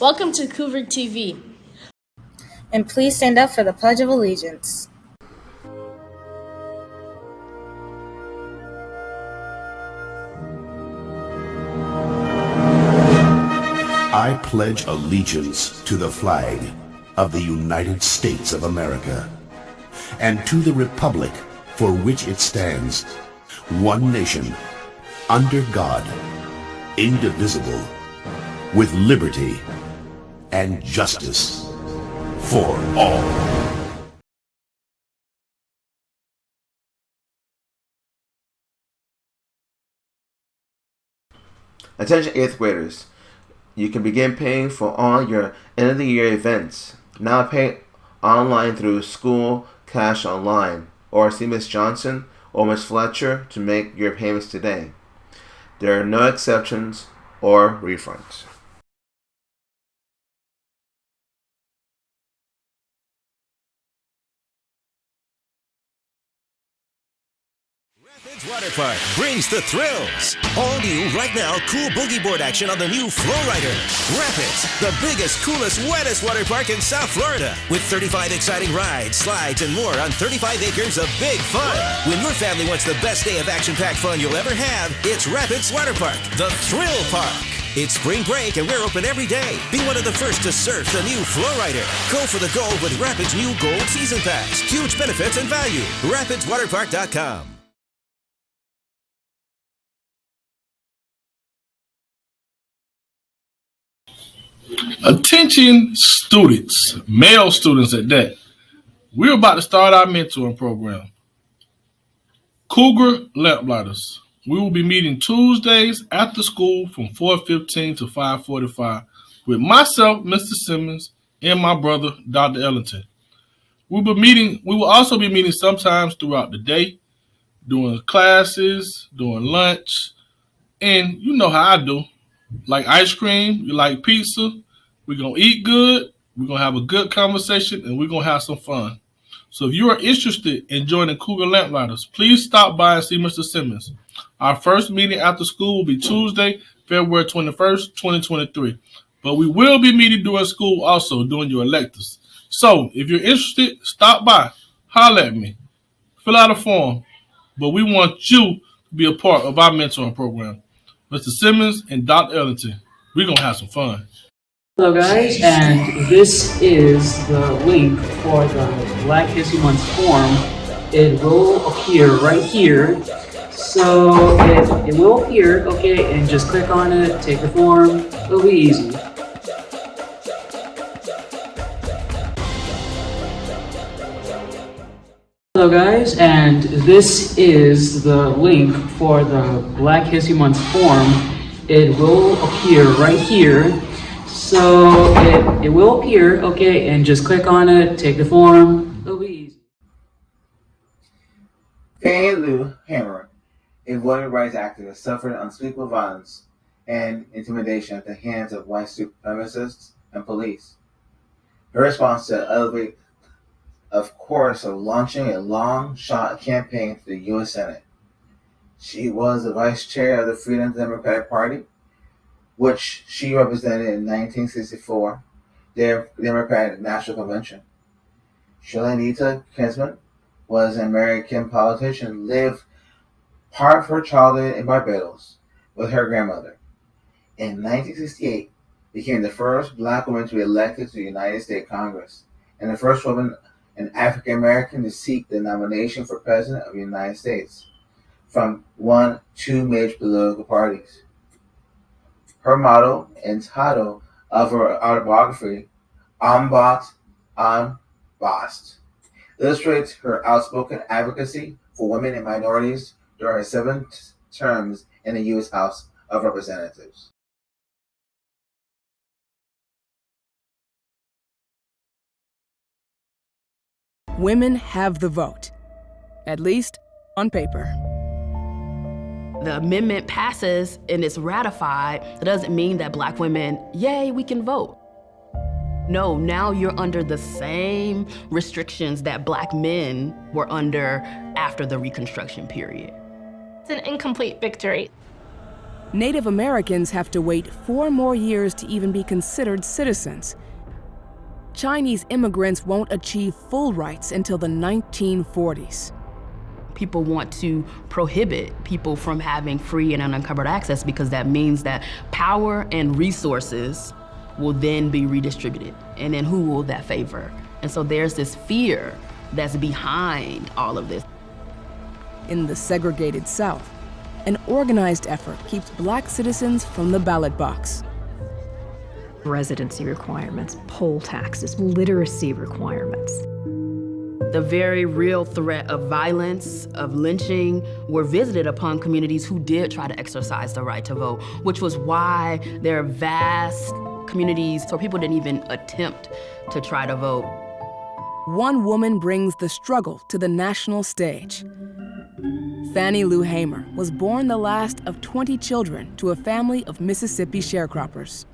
Welcome to Cougar TV. And please stand up for the Pledge of Allegiance. I pledge allegiance to the flag of the United States of America and to the republic for which it stands, one nation, under God, indivisible, with liberty and justice for all. Attention 8th graders. You can begin paying for all your end-of-the-year events. Now pay online through School Cash Online, or see Ms. Johnson or Ms. Fletcher to make your payments today. There are no exceptions or refunds. Rapids Water Park brings the thrills. All new right now, cool boogie board action on the new Flow Rider. Rapids, the biggest, coolest, wettest water park in South Florida, with 35 exciting rides, slides, and more on 35 acres of big fun. When your family wants the best day of action-packed fun you'll ever have, it's Rapids Water Park, the Thrill Park. It's spring break and we're open every day. Be one of the first to surf the new Flow Rider. Go for the gold with Rapids' new Gold Season Pass. Huge benefits and value. RapidsWaterPark.com. Attention students, male students at that. We're about to start our mentoring program. Cougar Lamplighters. We will be meeting Tuesdays after school from 4:15 to 5:45 with myself, Mr. Simmons, and my brother, Dr. Ellington. We will also be meeting sometimes throughout the day, doing classes, doing lunch, and you know how I do. Like ice cream, you like pizza, we're going to eat good, we're going to have a good conversation, and we're going to have some fun. So if you are interested in joining Cougar Lamplighters, please stop by and see Mr. Simmons. Our first meeting after school will be Tuesday, February 21st, 2023. But we will be meeting during school also, during your electives. So if you're interested, stop by, holler at me, fill out a form. But we want you to be a part of our mentoring program. Mr. Simmons and Dr. Ellington, we're going to have some fun. Hello guys, and this is the link for the Black History Month form. It will appear right here. So it will appear, okay, and just click on it, take the form, it'll be easy. Hello guys, and this is the link for the Black History Month form. It will appear right here. So it will appear, okay, and just click on it, take the form, it'll be easy. Fannie Lou Hamer, a voting rights activist, suffered unspeakable violence and intimidation at the hands of white supremacists and police. Her response to elevate, of course, of launching a long-shot campaign to the U.S. Senate. She was the vice chair of the Freedom Democratic Party, which she represented in 1964, their Democratic National Convention. Sholanita Kinsman was an American politician and lived part of her childhood in Barbados with her grandmother. In 1968, became the first black woman to be elected to the United States Congress and the first woman and African American to seek the nomination for President of the United States from two major political parties. Her motto and title of her autobiography, En Bas, En Bast, illustrates her outspoken advocacy for women and minorities during her 7 terms in the U.S. House of Representatives. Women have the vote, at least on paper. The amendment passes and it's ratified, it doesn't mean that black women, yay, we can vote. No, now you're under the same restrictions that black men were under after the Reconstruction period. It's an incomplete victory. Native Americans have to wait 4 more years to even be considered citizens. Chinese immigrants won't achieve full rights until the 1940s. People want to prohibit people from having free and unencumbered access because that means that power and resources will then be redistributed. And then who will that favor? And so there's this fear that's behind all of this. In the segregated South, an organized effort keeps Black citizens from the ballot box. Residency requirements, poll taxes, literacy requirements. The very real threat of violence, of lynching, were visited upon communities who did try to exercise the right to vote, which was why there are vast communities where people didn't even attempt to try to vote. One woman brings the struggle to the national stage. Fannie Lou Hamer was born the last of 20 children to a family of Mississippi sharecroppers.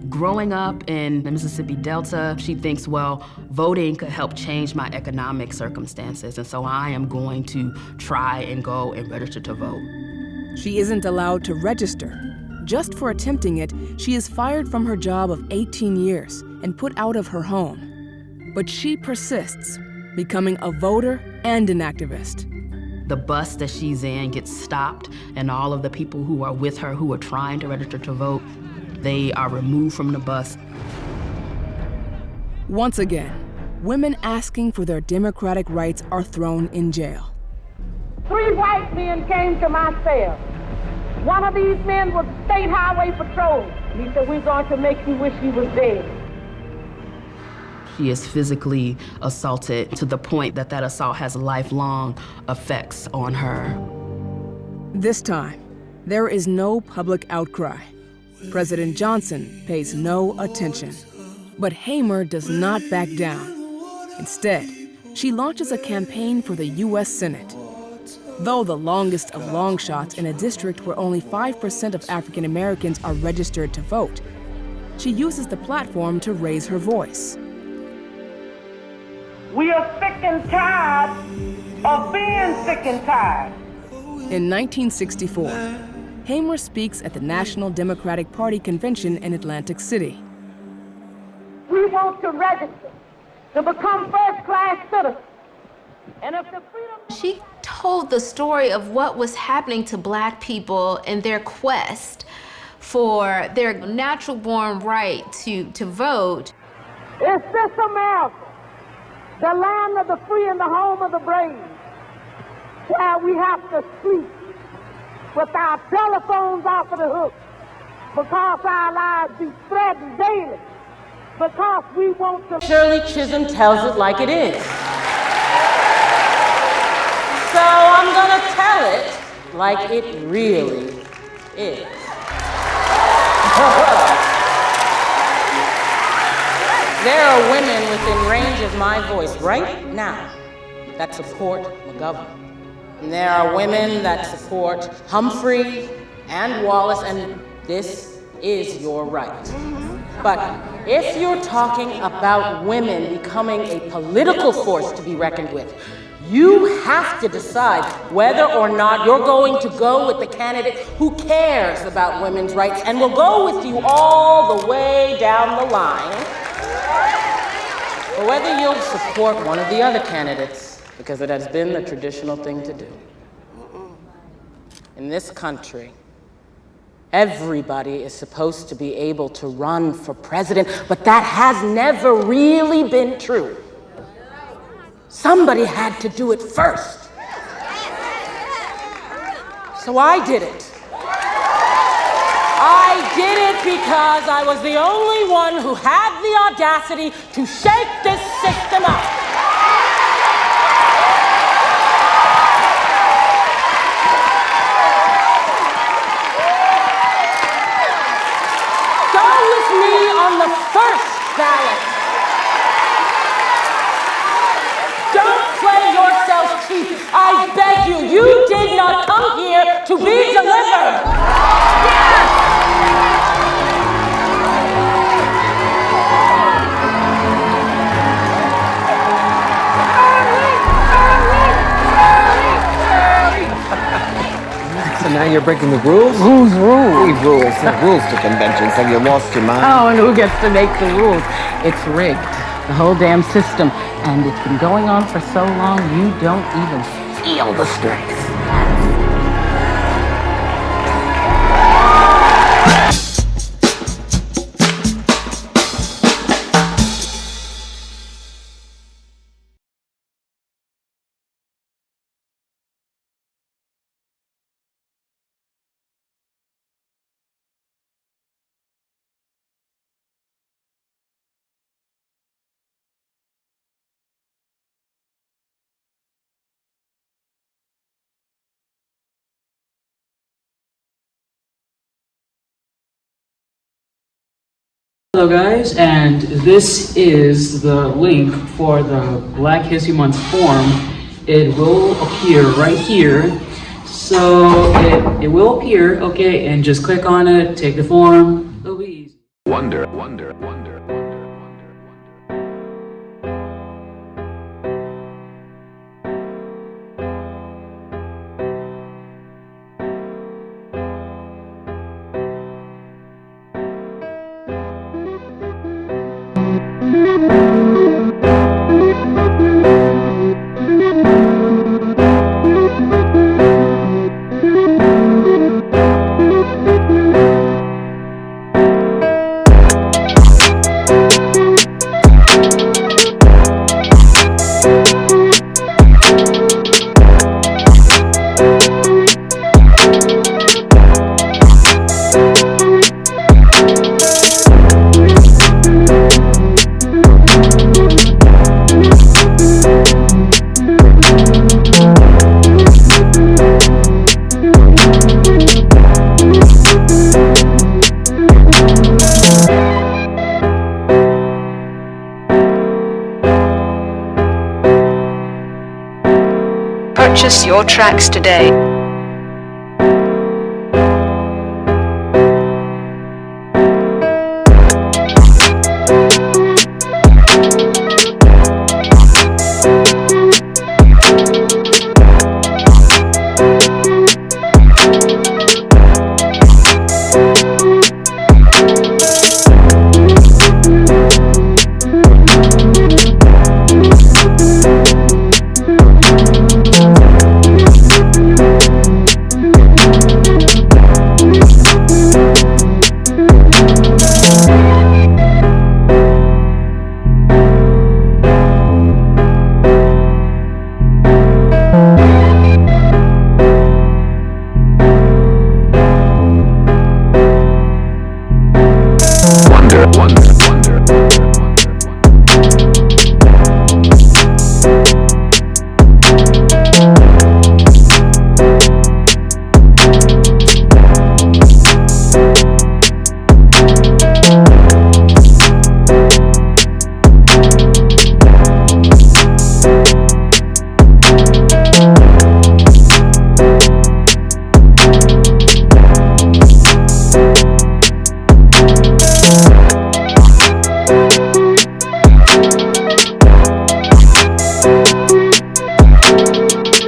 Growing up in the Mississippi Delta, she thinks, well, voting could help change my economic circumstances, and so I am going to try and go and register to vote. She isn't allowed to register. Just for attempting it, she is fired from her job of 18 years and put out of her home. But she persists, becoming a voter and an activist. The bus that she's in gets stopped, and all of the people who are with her who are trying to register to vote, they are removed from the bus. Once again, women asking for their democratic rights are thrown in jail. 3 white men came to my cell. One of these men was State Highway Patrol. He said, we're going to make you wish you was dead. She is physically assaulted to the point that that assault has lifelong effects on her. This time, there is no public outcry. President Johnson pays no attention. But Hamer does not back down. Instead, she launches a campaign for the U.S. Senate. Though the longest of long shots in a district where only 5% of African Americans are registered to vote, she uses the platform to raise her voice. We are sick and tired of being sick and tired. In 1964, Hamer speaks at the National Democratic Party convention in Atlantic City. We want to register to become first-class citizens. And if the freedom... She told the story of what was happening to Black people in their quest for their natural-born right to vote. Is this America, the land of the free and the home of the brave, where we have to sleep with our telephones off of the hook because our lives be threatened daily, because we want to... Shirley Chisholm tells it like it is. So I'm gonna tell it like it really is. There are women within range of my voice right now that support McGovern. And there are women that support Humphrey and Wallace, and this is your right. But if you're talking about women becoming a political force to be reckoned with, you have to decide whether or not you're going to go with the candidate who cares about women's rights and will go with you all the way down the line, or whether you'll support one of the other candidates, because it has been the traditional thing to do. In this country, everybody is supposed to be able to run for president, but that has never really been true. Somebody had to do it first. So I did it. I did it because I was the only one who had the audacity to shake this system up. Go with me on the first ballot. Don't play yourself cheap. I beg you, you did not come here to be delivered. It's now you're breaking the rules? Whose rules? We rules. The rules to conventions. Have you lost your mind? Oh, and who gets to make the rules? It's rigged. The whole damn system. And it's been going on for so long, you don't even feel the stress. Hello guys, and this is the link for the Black History Month form. It will appear right here. So it will appear, okay, and just click on it, take the form, it'll be easy. Wonder. Purchase your tracks today.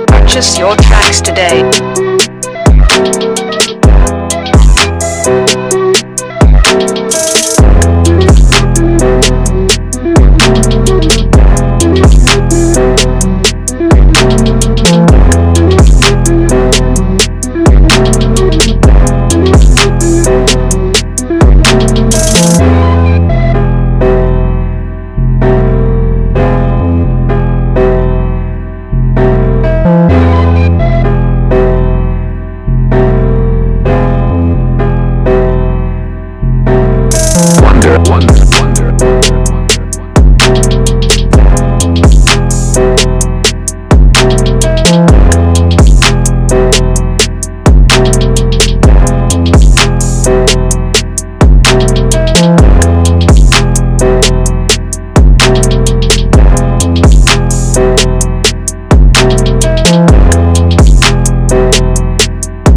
Purchase your tracks today.